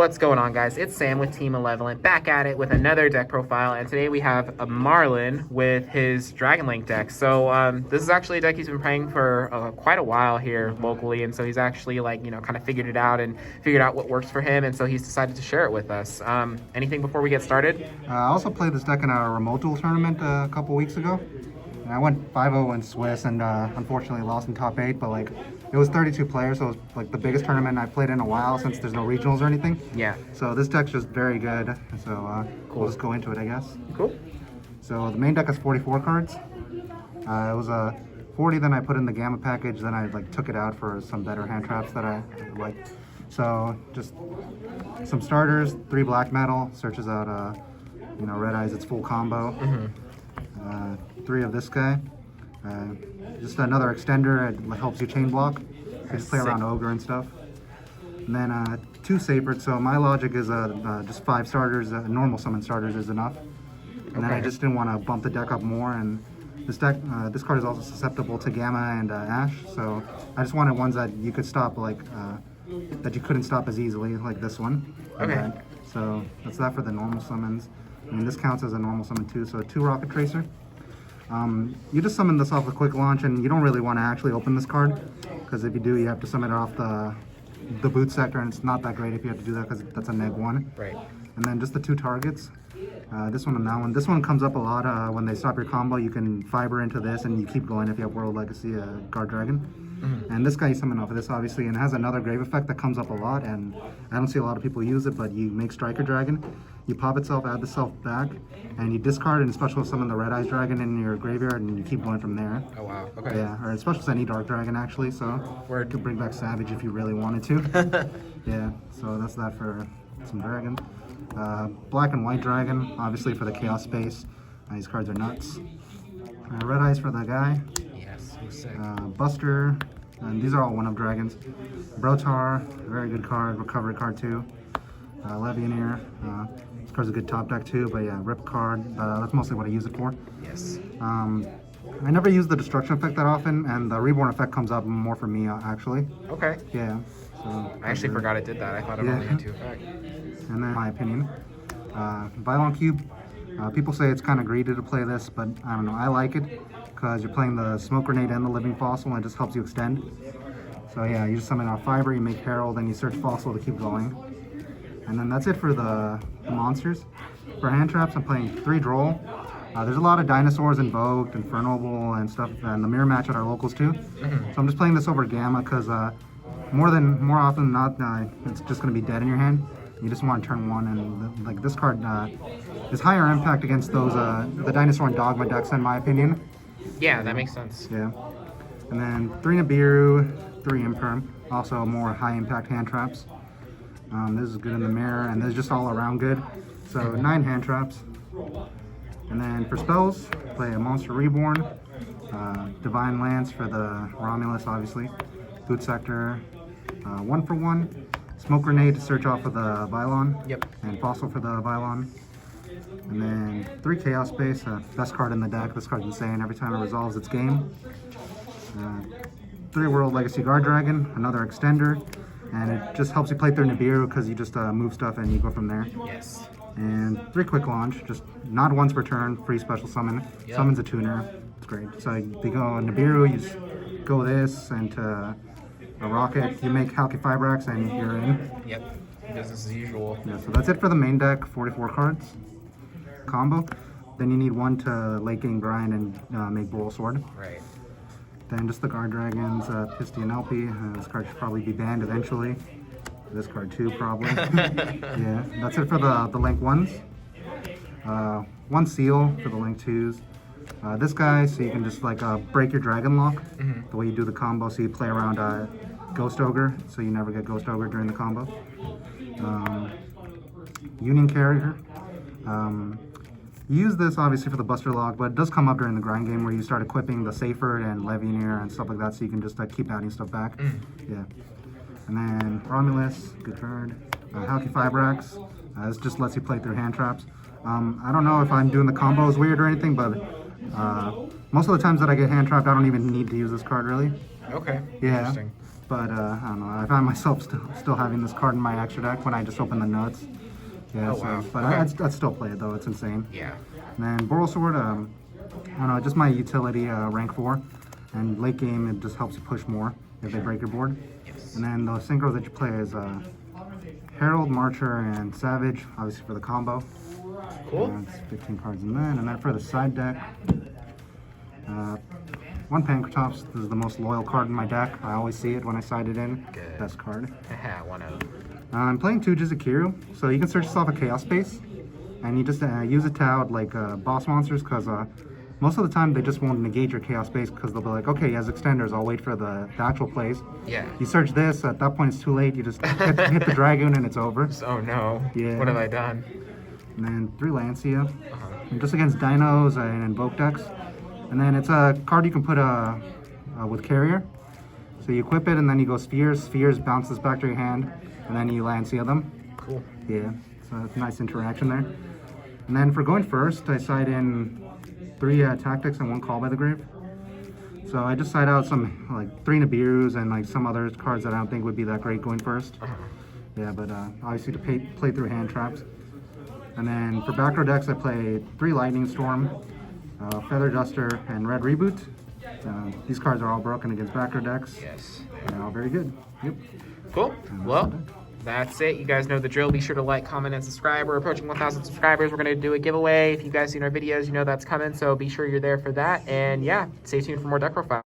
What's going on, guys? It's Sam with Team Malevolent, back at it with another deck profile, and today we have a Marlin with his Dragonlink deck. So this is actually a deck he's been playing for quite a while here locally, and so he's actually kind of figured it out and figured out what works for him, and so he's decided to share it with us. Anything before we get started? I also played this deck in a remote duel tournament a couple weeks ago. And I went 5-0 in Swiss and unfortunately lost in top 8, but it was 32 players, so it was the biggest tournament I've played in a while since there's no regionals or anything. Yeah. So this deck's just very good, so cool. We'll just go into it, I guess. Cool. So the main deck has 44 cards. It was 40, then I put in the Gamma package, then I took it out for some better hand traps that I liked. So just some starters, 3 black metal, searches out Red Eyes, its full combo. 3 of this guy. Just another extender, it helps you chain block. You just play around Ogre and stuff. And then 2 Sacred, so my logic is just 5 starters, normal summon starters is enough. And then I just didn't want to bump the deck up more, and this deck, this card is also susceptible to Gamma and Ash, so I just wanted ones that you could stop, that you couldn't stop as easily, like this one. Okay. So that's that for the normal summons. I mean, this counts as a normal summon too, so 2 Rocket Tracer. You just summon this off a quick launch, and you don't really want to actually open this card, because if you do, you have to summon it off the boot sector, and it's not that great if you have to do that, because that's a -1. Right. And then just the 2 targets. This one and that one. This one comes up a lot when they stop your combo. You can fiber into this, and you keep going if you have World Legacy Guard Dragon. And this guy you summon off of this, obviously, and it has another grave effect that comes up a lot, and I don't see a lot of people use it, but you make Striker Dragon, you pop itself, add the self back, and you discard and special summon the Red Eyes Dragon in your graveyard, and you keep going from there. Oh, wow. Okay. Yeah, or special any Dark Dragon, actually, so you could bring back Savage if you really wanted to. Yeah, so that's that for some dragons. Black and White Dragon, obviously for the Chaos space. These cards are nuts. Red Eyes for the guy. Yes, who's sick. Buster, and these are all 1-of dragons. Brotar, very good card, recovery card too. Levianeer, this card's a good top deck too, but yeah, rip card, that's mostly what I use it for. Yes. I never use the destruction effect that often, and the reborn effect comes up more for me actually. Okay. Yeah. So I actually forgot it did that. I thought it only had 2 effects. And then, in my opinion, Vylon Cube. People say it's kind of greedy to play this, but I don't know. I like it because you're playing the Smoke Grenade and the Living Fossil, and it just helps you extend. So yeah, you just summon out Fiber, you make Herald, and you search Fossil to keep going. And then that's it for the monsters. For hand traps, I'm playing 3 Droll. There's a lot of dinosaurs invoked, Infernal and stuff, and the mirror match at our locals too. So I'm just playing this over Gamma because more often than not, it's just going to be dead in your hand. You just want to turn 1, and this card is higher impact against those the Dinosaur and Dogma decks, in my opinion. Yeah, that makes sense. Yeah. And then 3 Nibiru, 3 Imperm, also more high impact hand traps. This is good in the mirror, and this is just all around good. So 9 hand traps. And then for spells, play a Monster Reborn, Divine Lance for the Romulus, obviously, Boot Sector, 1-for-1, Smoke Grenade to search off of the Vylon, and Fossil for the Vylon. And then 3 Chaos Space, best card in the deck. This card's insane every time it resolves its game. 3 World Legacy Guard Dragon, another extender, and it just helps you play through Nibiru because you just move stuff and you go from there. Yes. And 3 Quick Launch, just not once per turn, free special summon. Summons a tuner. It's great. So you go Nibiru, you just go this, and to a Rocket, you make Halki Fibrax, and you're in. Yep. Business as usual. Yeah, so that's it for the main deck, 44 cards combo. Then you need 1 to late game grind and make Boral Sword. Right. Then just the Guard Dragons, Pisty and Elpie. This card should probably be banned eventually. This card too, probably. Yeah, that's it for the Link 1s. 1 Seal for the Link 2s. This guy, so you can just break your Dragon Lock the way you do the combo, so you play around Ghost Ogre, so you never get Ghost Ogre during the combo. Union Carrier. You use this obviously for the Buster Lock, but it does come up during the grind game where you start equipping the Saferd and Levianeer and stuff like that, so you can just keep adding stuff back. Yeah. And then Romulus, good card. Halki Fibrax. This just lets you play through hand traps. I don't know if I'm doing the combos weird or anything, but most of the times that I get hand trapped, I don't even need to use this card really. Okay. Yeah. Interesting. but I don't know. I found myself still having this card in my extra deck when I just opened the nuts. Yeah, Oh, so, wow. but Okay. I'd still play it though. It's insane. Yeah. And then Boral Sword, I don't know, just my utility, rank 4. And late game, it just helps you push more if they break your board. Yes. And then the synchros that you play is Herald, Marcher, and Savage, obviously for the combo. Cool. It's 15 cards in that. And then for the side deck, one Pankratops. This is the most loyal card in my deck. I always see it when I side it in. Good. Best card. Haha, one of. I'm playing 2 Jizukiru, so you can search yourself a Chaos Space, and you just use it to out like boss monsters, because most of the time they just won't negate your Chaos Space, because they'll be like, okay, he has extenders, I'll wait for the actual plays. Yeah. You search this, at that point it's too late, you just hit the dragoon and it's over. Oh no. Yeah. What have I done? And then 3 Lancia, Uh-huh. and just against dinos and invoke decks. And then it's a card you can put with Carrier. So you equip it and then you go Spheres. Spheres bounces back to your hand, and then you Lancia them. Cool. Yeah, so it's a nice interaction there. And then for going first, I side in 3 tactics and 1 call by the grave. So I just side out some like 3 Nibirus and like some other cards that I don't think would be that great going first. Yeah, but obviously to play through hand traps. And then for back row decks, I play 3 Lightning Storm, Feather Duster, and Red Reboot. These cards are all broken against back row decks. Yes. They're all very good. Yep. Cool. Well, that's it. You guys know the drill. Be sure to like, comment, and subscribe. We're approaching 1,000 subscribers. We're going to do a giveaway. If you guys seen our videos, you know that's coming. So be sure you're there for that. And yeah, stay tuned for more deck profiles.